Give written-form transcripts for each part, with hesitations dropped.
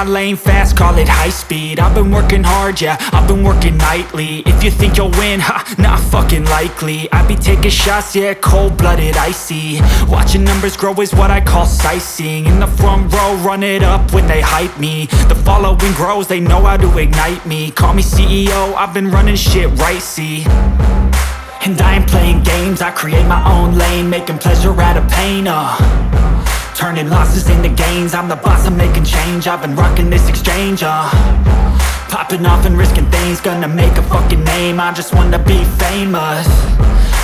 lane fast, call it high speed. I've been working hard, yeah, I've been working nightly. If you think you'll win, ha, not fucking likely. I be taking shots, yeah, cold-blooded, icy. Watching numbers grow is what I call sightseeing. In the front row, run it up when they hype me. The following grows, they know how to ignite me. Call me CEO, I've been running shit right, see. And I ain't playing games, I create my own lane, making pleasure out of pain, turning losses into gains. I'm the boss, I'm making change. I've been rocking this exchange, popping off and risking things. Gonna make a fucking name, I just wanna be famous.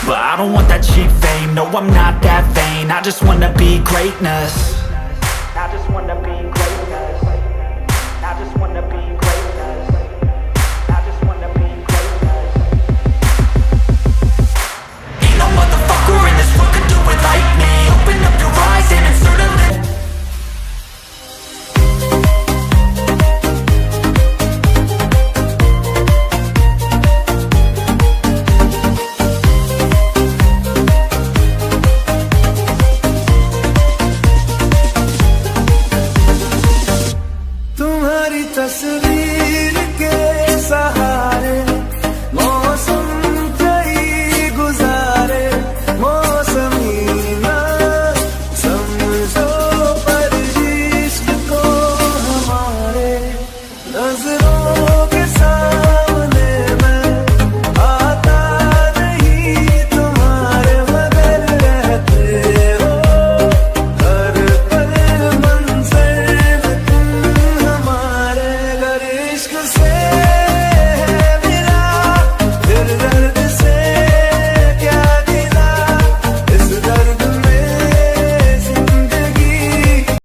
But I don't want that cheap fame, no I'm not that vain. I just wanna be greatness.